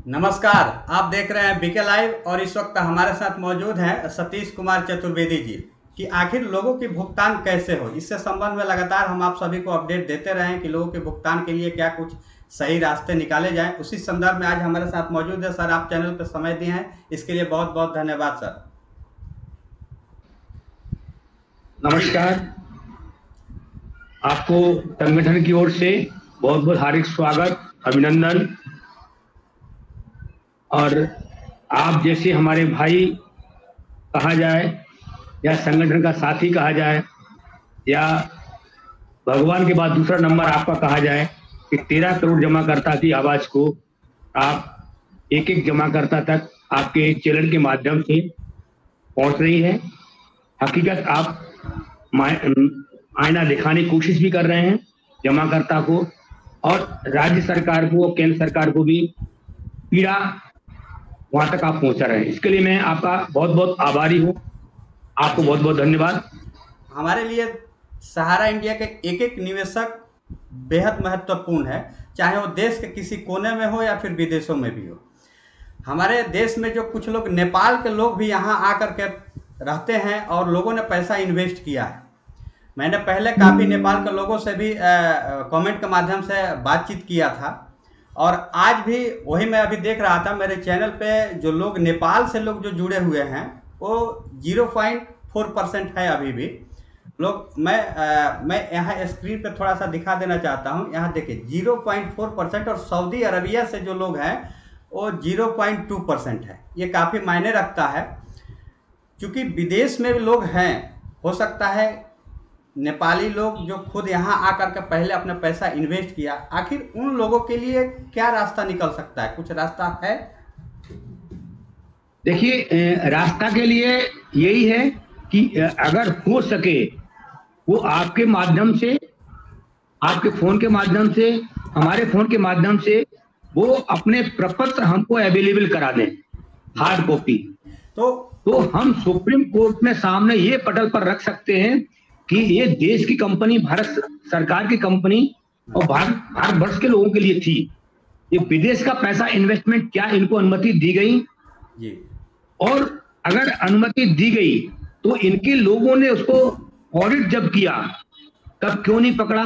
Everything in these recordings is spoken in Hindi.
नमस्कार। आप देख रहे हैं बीके लाइव और इस वक्त हमारे साथ मौजूद हैं सतीश कुमार चतुर्वेदी जी कि आखिर लोगों की भुगतान कैसे हो। इससे संबंध में लगातार हम आप सभी को अपडेट देते रहे हैं कि लोगों के भुगतान के लिए क्या कुछ सही रास्ते निकाले जाएं। उसी संदर्भ में आज हमारे साथ मौजूद है सर। आप चैनल पर समय दिए हैं, इसके लिए बहुत बहुत धन्यवाद सर। नमस्कार। आपको संगठन की ओर से बहुत बहुत हार्दिक स्वागत, अभिनंदन। और आप जैसे हमारे भाई कहा जाए या संगठन का साथी कहा जाए या भगवान के बाद दूसरा नंबर आपका कहा जाए कि 13 करोड़ जमाकर्ता की आवाज को आप एक एक जमाकर्ता तक आपके चैनल के माध्यम से पहुंच रही है। हकीकत आप आईना दिखाने की कोशिश भी कर रहे हैं जमाकर्ता को, और राज्य सरकार को, केंद्र सरकार को भी पीड़ा वहां तक आप पहुंचा रहे हैं। इसके लिए मैं आपका बहुत बहुत आभारी हूं। आपको बहुत बहुत धन्यवाद। हमारे लिए सहारा इंडिया के एक एक निवेशक बेहद महत्वपूर्ण है, चाहे वो देश के किसी कोने में हो या फिर विदेशों में भी हो। हमारे देश में जो कुछ लोग, नेपाल के लोग भी यहाँ आकर के रहते हैं और लोगों ने पैसा इन्वेस्ट किया है। मैंने पहले काफ़ी नेपाल के लोगों से भी कमेंट के माध्यम से बातचीत किया था, और आज भी वही मैं अभी देख रहा था मेरे चैनल पे जो लोग नेपाल से लोग जो जुड़े हुए हैं वो 0.4% है अभी भी लोग। मैं यहाँ स्क्रीन पे थोड़ा सा दिखा देना चाहता हूँ। यहाँ देखिए 0.4%, और सऊदी अरबिया से जो लोग हैं वो 0.2% है। ये काफ़ी मायने रखता है, क्योंकि विदेश में भी लोग हैं। हो सकता है नेपाली लोग जो खुद यहाँ आकर के पहले अपना पैसा इन्वेस्ट किया, आखिर उन लोगों के लिए क्या रास्ता निकल सकता है? कुछ रास्ता है? देखिए, रास्ता के लिए यही है कि अगर हो सके वो आपके माध्यम से, आपके फोन के माध्यम से, हमारे फोन के माध्यम से वो अपने प्रपत्र हमको अवेलेबल करा दें, हार्ड कॉपी। तो हम सुप्रीम कोर्ट में सामने ये पटल पर रख सकते हैं कि ये देश की कंपनी, भारत सरकार की कंपनी और भारतवर्ष के लोगों के लिए थी। ये विदेश का पैसा इन्वेस्टमेंट क्या इनको अनुमति दी गई जी? और अगर अनुमति दी गई तो इनके लोगों ने उसको ऑडिट जब किया तब क्यों नहीं पकड़ा?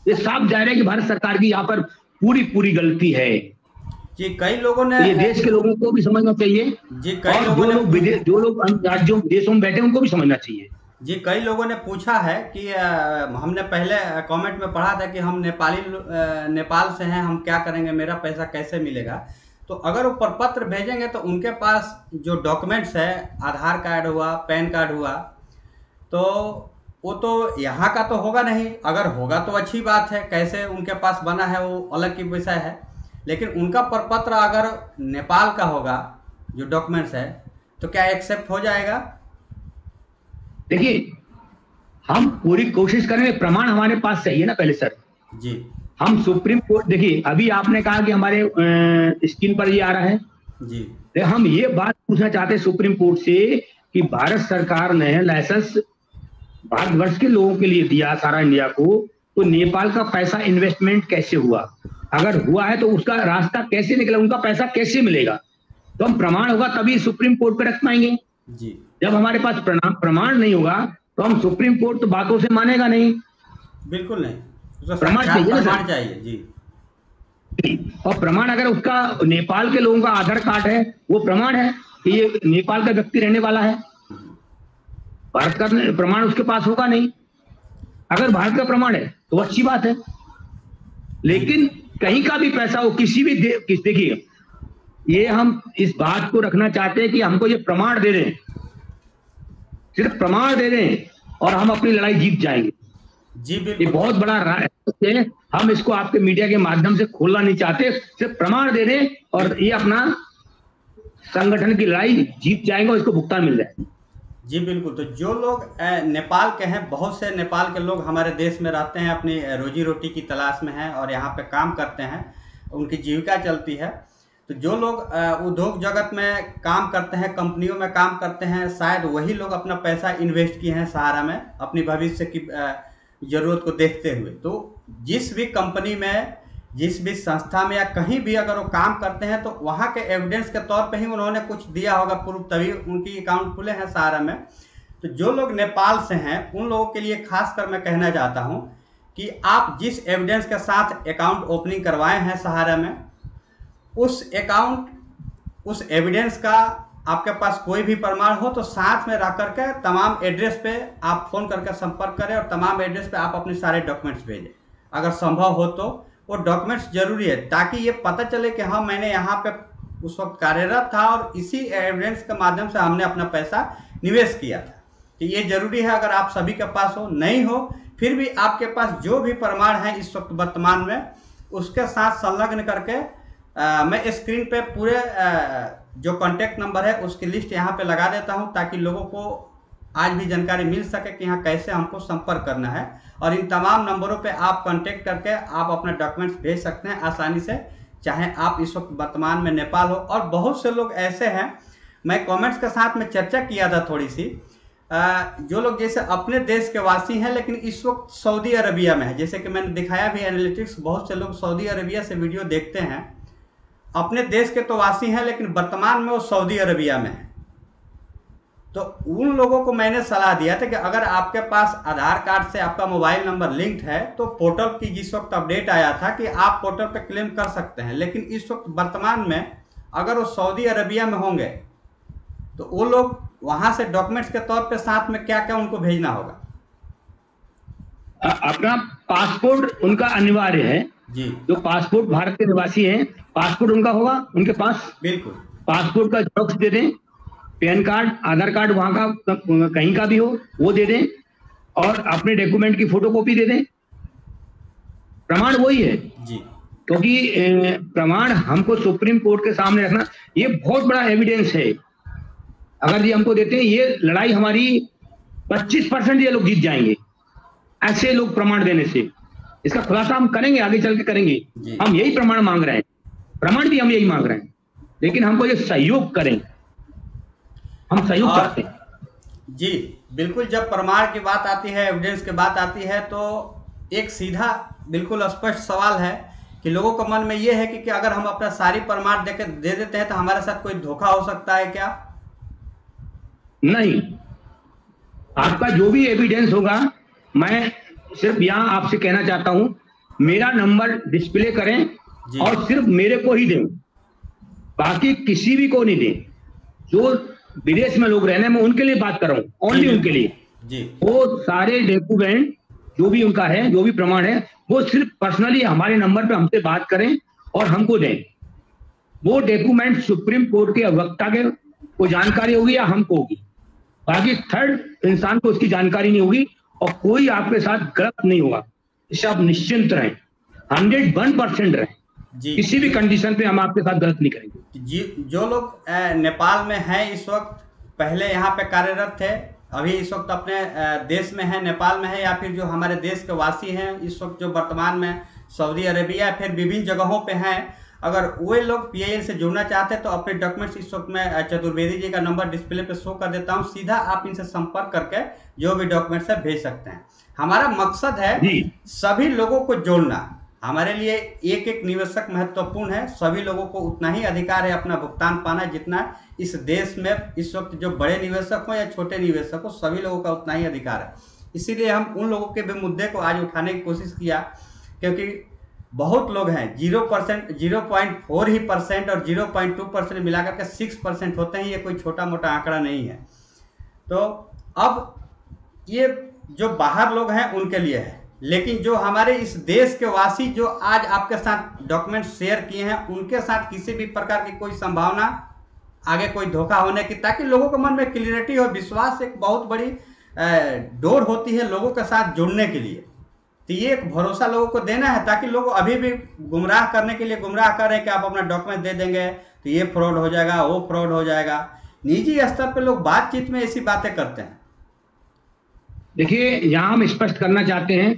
ये साफ जाहिर है कि भारत सरकार की यहाँ पर पूरी गलती है जी। कई लोगों ने, ये देश के लोगों को भी समझना चाहिए जी। कई लोगों ने, जो लोग राज्यों देशों में बैठे उनको भी समझना चाहिए जी। कई लोगों ने पूछा है कि हमने पहले कमेंट में पढ़ा था कि हम नेपाल से हैं, हम क्या करेंगे, मेरा पैसा कैसे मिलेगा? तो अगर वो प्रपत्र भेजेंगे तो उनके पास जो डॉक्यूमेंट्स है, आधार कार्ड हुआ, पैन कार्ड हुआ, तो वो तो यहाँ का तो होगा नहीं। अगर होगा तो अच्छी बात है, कैसे उनके पास बना है वो अलग की विषय है। लेकिन उनका प्रपत्र अगर नेपाल का होगा, जो डॉक्यूमेंट्स है, तो क्या एक्सेप्ट हो जाएगा? देखिए, हम पूरी कोशिश करेंगे। प्रमाण हमारे पास चाहिए ना पहले सर जी। हम सुप्रीम कोर्ट, देखिए अभी आपने कहा कि हमारे स्क्रीन पर ये आ रहा है जी। हम ये बात पूछना चाहते हैं सुप्रीम कोर्ट से कि भारत सरकार ने लाइसेंस भारतवर्ष के लोगों के लिए दिया, सारा इंडिया को, तो नेपाल का पैसा इन्वेस्टमेंट कैसे हुआ? अगर हुआ है तो उसका रास्ता कैसे निकला, उनका पैसा कैसे मिलेगा? तो हम प्रमाण होगा तभी सुप्रीम कोर्ट पे रख पाएंगे जी। जब हमारे पास प्रमाण नहीं होगा तो हम सुप्रीम कोर्ट तो बातों से मानेगा नहीं। बिल्कुल नहीं, प्रमाण चाहिए ना, प्रमाण चाहिए जी। और प्रमाण अगर उसका नेपाल के लोगों का आधार कार्ड है, वो प्रमाण है कि ये नेपाल का व्यक्ति रहने वाला है। भारत का प्रमाण उसके पास होगा नहीं। अगर भारत का प्रमाण है तो अच्छी बात है, लेकिन कहीं का भी पैसा हो, किसी भी देखिए, ये हम इस बात को रखना चाहते हैं कि हमको ये प्रमाण दे दें, सिर्फ प्रमाण दे दें और हम अपनी लड़ाई जीत जाएंगे जी। ये बहुत बड़ा रहस्य है, हम इसको आपके मीडिया के माध्यम से खोलना नहीं चाहते। सिर्फ प्रमाण दे दें और ये अपना संगठन की लड़ाई जीत जाएंगे और इसको भुगतान मिल जाएगा जी। बिल्कुल। तो जो लोग नेपाल के हैं, बहुत से नेपाल के लोग हमारे देश में रहते हैं, अपनी रोजी रोटी की तलाश में हैं और यहाँ पे काम करते हैं, उनकी जीविका चलती है। तो जो लोग उद्योग जगत में काम करते हैं, कंपनियों में काम करते हैं, शायद वही लोग अपना पैसा इन्वेस्ट किए हैं सहारा में अपनी भविष्य की ज़रूरत को देखते हुए। तो जिस भी कंपनी में जिस भी संस्था में या कहीं भी अगर वो काम करते हैं तो वहाँ के एविडेंस के तौर पे ही उन्होंने कुछ दिया होगा प्रूफ, तभी उनकी अकाउंट खुले हैं सहारा में। तो जो लोग नेपाल से हैं उन लोगों के लिए खास कर मैं कहना चाहता हूँ कि आप जिस एविडेंस के साथ अकाउंट ओपनिंग करवाए हैं सहारा में, उस एविडेंस का आपके पास कोई भी प्रमाण हो तो साथ में रख करके तमाम एड्रेस पे आप फ़ोन करके संपर्क करें और तमाम एड्रेस पे आप अपने सारे डॉक्यूमेंट्स भेजें। अगर संभव हो तो वो डॉक्यूमेंट्स जरूरी है, ताकि ये पता चले कि हाँ मैंने यहाँ पे उस वक्त कार्यरत था और इसी एविडेंस के माध्यम से हमने अपना पैसा निवेश किया था। तो ये जरूरी है। अगर आप सभी के पास हो, नहीं हो, फिर भी आपके पास जो भी प्रमाण है इस वक्त वर्तमान में, उसके साथ संलग्न करके मैं स्क्रीन पे पूरे जो कॉन्टैक्ट नंबर है उसकी लिस्ट यहाँ पे लगा देता हूँ, ताकि लोगों को आज भी जानकारी मिल सके कि यहाँ कैसे हमको संपर्क करना है। और इन तमाम नंबरों पे आप कांटेक्ट करके आप अपना डॉक्यूमेंट्स भेज सकते हैं आसानी से, चाहे आप इस वक्त वर्तमान में नेपाल हो। और बहुत से लोग ऐसे हैं, मैं कमेंट्स के साथ में चर्चा किया था थोड़ी सी, जो लोग जैसे अपने देश के वासी हैं लेकिन इस वक्त सऊदी अरबिया में है, जैसे कि मैंने दिखाया भी एनालिटिक्स, बहुत से लोग सऊदी अरबिया से वीडियो देखते हैं, अपने देश के तो वासी हैं लेकिन वर्तमान में वो सऊदी अरबिया में है। तो उन लोगों को मैंने सलाह दिया था कि अगर आपके पास आधार कार्ड से आपका मोबाइल नंबर लिंक्ड है तो पोर्टल की जिस वक्त अपडेट आया था कि आप पोर्टल पे क्लेम कर सकते हैं, लेकिन इस वक्त वर्तमान में अगर वो सऊदी अरबिया में होंगे तो वो लोग वहां से डॉक्यूमेंट्स के तौर पे साथ में क्या क्या उनको भेजना होगा? अपना पासपोर्ट उनका अनिवार्य है जी। जो पासपोर्ट भारत के निवासी हैं, पासपोर्ट उनका होगा उनके पास। बिल्कुल। पासपोर्ट का जेरॉक्स दे दें, पैन कार्ड, आधार कार्ड वहां का कहीं का भी हो वो दे दें, और अपने डॉक्यूमेंट की फोटोकॉपी दे दें। प्रमाण वही है जी, क्योंकि प्रमाण हमको सुप्रीम कोर्ट के सामने रखना ये बहुत बड़ा एविडेंस है। अगर ये हमको देते हैं, ये लड़ाई हमारी 25% ये लोग जीत जाएंगे ऐसे लोग प्रमाण देने से। इसका खुलासा हम करेंगे, आगे चल के करेंगे। हम यही प्रमाण मांग रहे हैं, प्रमाण भी हम यही मांग रहे हैं, लेकिन हमको ये सहयोग करें, हम सहयोग करते हैं। जी बिल्कुल। जब प्रमाण की बात आती है, एविडेंस की बात आती है, तो एक सीधा बिल्कुल स्पष्ट सवाल है कि लोगों के मन में ये है कि अगर हम अपना सारी प्रमाण दे देते हैं तो हमारे साथ कोई धोखा हो सकता है क्या? नहीं, आपका जो भी एविडेंस होगा, मैं सिर्फ यहाँ आपसे कहना चाहता हूं, मेरा नंबर डिस्प्ले करें और सिर्फ मेरे को ही दें, बाकी किसी भी को नहीं दें। जो विदेश में लोग रहने, मैं उनके लिए बात कर रहा हूं, ओनली उनके लिए जी। वो सारे डॉक्यूमेंट जो भी उनका है, जो भी प्रमाण है, वो सिर्फ पर्सनली हमारे नंबर पे हमसे बात करें और हमको दें। वो डॉक्यूमेंट सुप्रीम कोर्ट के अधिवक्ता के को जानकारी होगी या हमको होगी, बाकी थर्ड इंसान को उसकी जानकारी नहीं होगी और कोई आपके साथ गलत नहीं होगा। इससे आप निश्चिंत रहें, 101% रहें, किसी भी कंडीशन पे हम आपके साथ गलत नहीं करेंगे। जी। जो लोग नेपाल में हैं इस वक्त, पहले यहाँ पे कार्यरत थे, अभी इस वक्त अपने देश में है, नेपाल में है, या फिर जो हमारे देश के वासी हैं इस वक्त जो वर्तमान में सऊदी अरेबिया फिर विभिन्न जगहों पे हैं, अगर वे लोग PIL से जुड़ना चाहते हैं तो अपने डॉक्यूमेंट्स इस वक्त मैं चतुर्वेदी जी का नंबर डिस्प्ले पे शो कर देता हूं, सीधा आप इनसे संपर्क करके जो भी डॉक्यूमेंट्स है भेज सकते हैं। हमारा मकसद है सभी लोगों को जोड़ना। हमारे लिए एक एक निवेशक महत्वपूर्ण है, सभी लोगों को उतना ही अधिकार है अपना भुगतान पाना जितना इस देश में इस वक्त जो बड़े निवेशक हो या छोटे निवेशक हो, सभी लोगों का उतना ही अधिकार है। इसीलिए हम उन लोगों के भी मुद्दे को आज उठाने की कोशिश किया, क्योंकि बहुत लोग हैं 0%, 0.4% और 0.2% मिलाकर के 6% होते हैं। ये कोई छोटा मोटा आंकड़ा नहीं है। तो अब ये जो बाहर लोग हैं उनके लिए है, लेकिन जो हमारे इस देश के वासी जो आज आपके साथ डॉक्यूमेंट शेयर किए हैं, उनके साथ किसी भी प्रकार की कोई संभावना आगे कोई धोखा होने की, ताकि लोगों के मन में क्लियरिटी हो। विश्वास एक बहुत बड़ी डोर होती है लोगों के साथ जुड़ने के लिए। तो ये एक भरोसा लोगों को देना है, ताकि लोग अभी भी गुमराह करने के लिए गुमराह कर रहे हैं कि आप अपना डॉक्यूमेंट दे देंगे तो ये फ्रॉड हो जाएगा, वो फ्रॉड हो जाएगा। निजी स्तर पे लोग बातचीत में ऐसी बातें करते हैं। देखिए, यहाँ हम स्पष्ट करना चाहते हैं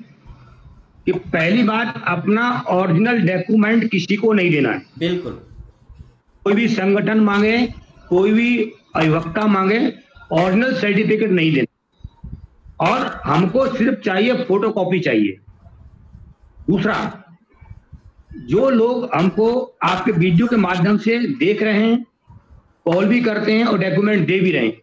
कि पहली बात, अपना ओरिजिनल डॉक्यूमेंट किसी को नहीं देना है। बिल्कुल। कोई भी संगठन मांगे, कोई भी अधिवक्ता मांगे, ओरिजिनल सर्टिफिकेट नहीं देना, और हमको सिर्फ चाहिए फोटोकॉपी चाहिए। दूसरा, जो लोग हमको आपके वीडियो के माध्यम से देख रहे हैं, कॉल भी करते हैं और डॉक्यूमेंट दे भी रहे हैं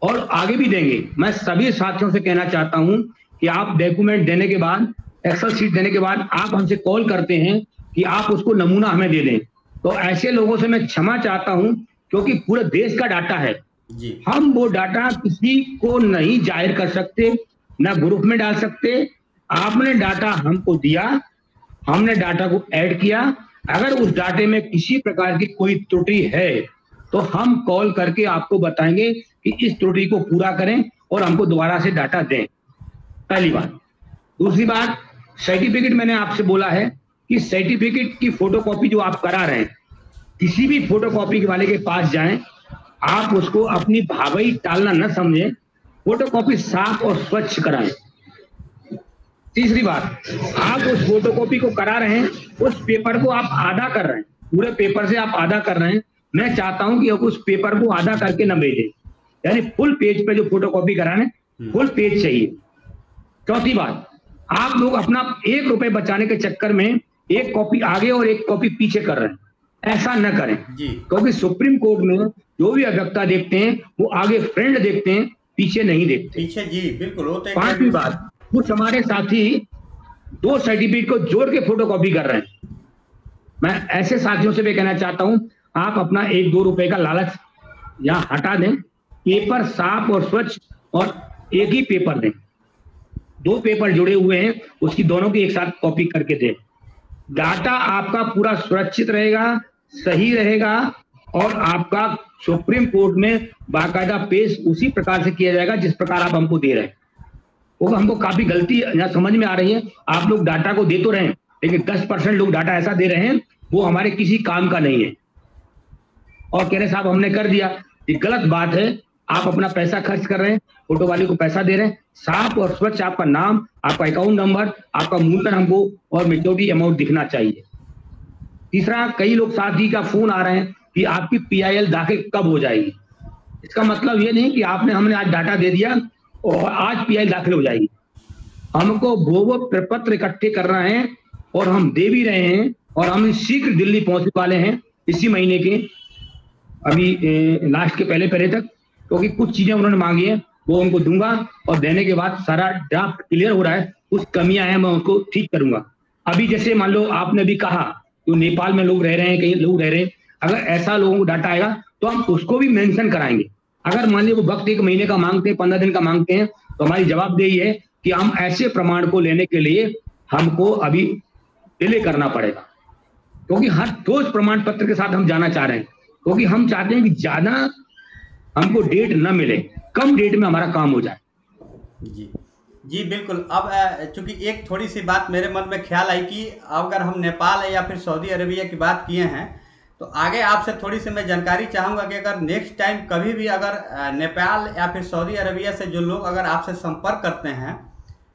और आगे भी देंगे, मैं सभी साथियों से कहना चाहता हूं कि आप डॉक्यूमेंट देने के बाद, एक्सेल शीट देने के बाद आप हमसे कॉल करते हैं कि आप उसको नमूना हमें दे दें, तो ऐसे लोगों से मैं क्षमा चाहता हूं, क्योंकि पूरे देश का डाटा है जी। हम वो डाटा किसी को नहीं जाहिर कर सकते, ना ग्रुप में डाल सकते। आपने डाटा हमको दिया, हमने डाटा को ऐड किया, अगर उस डाटे में किसी प्रकार की कोई त्रुटि है तो हम कॉल करके आपको बताएंगे कि इस त्रुटि को पूरा करें और हमको दोबारा से डाटा दें, पहली बात। दूसरी बात, सर्टिफिकेट मैंने आपसे बोला है कि सर्टिफिकेट की फोटोकॉपी जो आप करा रहे हैं, किसी भी फोटोकॉपी वाले के पास जाएं, आप उसको अपनी भावई टालना न समझें, फोटोकॉपी साफ और स्वच्छ कराएं। तीसरी बात, आप उस फोटोकॉपी को करा रहे हैं, उस पेपर को आप आधा कर रहे हैं, पूरे पेपर से आप आधा कर रहे हैं, मैं चाहता हूं कि आप उस पेपर को आधा करके न भेजें, यानी फुल पेज पे जो फोटोकॉपी कराने फुल पेज चाहिए। चौथी बात, आप लोग अपना 1 रुपए बचाने के चक्कर में एक कॉपी आगे और एक कॉपी पीछे कर रहे हैं, ऐसा न करें, क्योंकि सुप्रीम कोर्ट में जो भी अधिवक्ता देखते हैं वो आगे फ्रेंड देखते हैं, पीछे नहीं देखते। पीछे जी बिल्कुल होते हैं। पांचवी बात, कुछ हमारे साथी 2 सर्टिफिकेट को जोड़ के फोटोकॉपी कर रहे हैं, मैं ऐसे साथियों से भी कहना चाहता हूं, आप अपना 1-2 रुपए का लालच यहाँ हटा दें, पेपर साफ और स्वच्छ और एक ही पेपर दें, 2 पेपर जुड़े हुए हैं उसकी दोनों की एक साथ कॉपी करके दें, डाटा आपका पूरा सुरक्षित रहेगा, सही रहेगा और आपका सुप्रीम कोर्ट में बाकायदा पेश उसी प्रकार से किया जाएगा जिस प्रकार आप हमको दे रहे हैं। वो हमको काफी गलती यहाँ समझ में आ रही है, आप लोग डाटा को दे तो रहे हैं लेकिन 10% लोग डाटा ऐसा दे रहे हैं वो हमारे किसी काम का नहीं है और कह रहे साहब हमने कर दिया, ये गलत बात है। आप अपना पैसा खर्च कर रहे हैं, फोटो वाले को पैसा दे रहे हैं, साफ और स्वच्छ आपका नाम, आपका अकाउंट नंबर, आपका मूलधन हमको और मेच्योरिटी अमाउंट दिखना चाहिए। तीसरा, कई लोग साथी का फोन आ रहे हैं कि आपकी PIL दाखिल कब हो जाएगी, इसका मतलब ये नहीं कि हमने आज डाटा दे दिया और आज PIL दाखिल हो जाएगी, हमको वो प्रपत्र इकट्ठे करना है और हम दे भी रहे हैं और हम शीघ्र दिल्ली पहुंचने वाले हैं इसी महीने के अभी लास्ट के पहले तक, क्योंकि कुछ चीजें उन्होंने मांगी हैं वो उनको दूंगा और देने के बाद सारा ड्राफ्ट क्लियर हो रहा है, कुछ कमियां हैं मैं उनको ठीक करूंगा। अभी जैसे मान लो आपने भी कहा तो नेपाल में लोग रह रहे हैं, कई लोग रह रहे हैं, अगर ऐसा लोगों को डाटा आएगा तो हम उसको भी मेंशन कराएंगे। अगर मान लीजिए वो वक्त 1 महीने का मांगते हैं, 15 दिन का मांगते हैं, तो हमारी जवाबदेही है कि हम ऐसे प्रमाण को लेने के लिए हमको अभी डिले करना पड़ेगा, क्योंकि हर ठोस प्रमाण पत्र के साथ हम जाना चाह रहे हैं, क्योंकि हम चाहते हैं कि ज्यादा हमको डेट न मिले, कम डेट में हमारा काम हो जाए। जी जी बिल्कुल। अब चूंकि एक थोड़ी सी बात मेरे मन में ख्याल आई कि अगर हम नेपाल या फिर सऊदी अरेबिया की बात किए हैं तो आगे आपसे थोड़ी सी मैं जानकारी चाहूँगा कि अगर नेक्स्ट टाइम कभी भी अगर नेपाल या फिर सऊदी अरेबिया से जो लोग अगर आपसे संपर्क करते हैं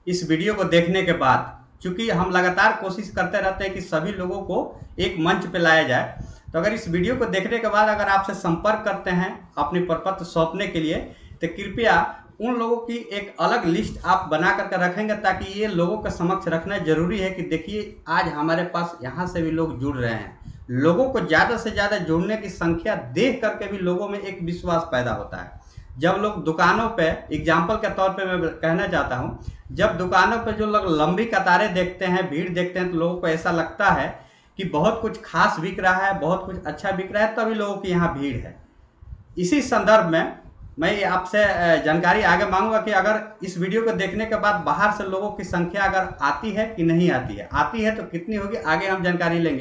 इस वीडियो को देखने के बाद, चूँकि हम लगातार कोशिश करते रहते हैं कि सभी लोगों को एक मंच पे लाया जाए, तो अगर इस वीडियो को देखने के बाद अगर आपसे संपर्क करते हैं अपनी प्रपत्र सौंपने के लिए, तो कृपया उन लोगों की एक अलग लिस्ट आप बना करके रखेंगे, ताकि ये लोगों के समक्ष रखना जरूरी है कि देखिए आज हमारे पास यहाँ से भी लोग जुड़ रहे हैं। लोगों को ज़्यादा से ज़्यादा जुड़ने की संख्या देख करके भी लोगों में एक विश्वास पैदा होता है। जब लोग दुकानों पे, एग्जाम्पल के तौर पे मैं कहना चाहता हूँ, जब दुकानों पे जो लोग लंबी कतारें देखते हैं, भीड़ देखते हैं, तो लोगों को ऐसा लगता है कि बहुत कुछ खास बिक रहा है, बहुत कुछ अच्छा बिक रहा है, तभी लोगों की यहाँ भीड़ है। इसी संदर्भ में मैं आपसे जानकारी आगे मांगूंगा कि अगर इस वीडियो को देखने के बाद बाहर से लोगों की संख्या अगर आती है कि नहीं आती है तो कितनी होगी, आगे हम जानकारी लेंगे।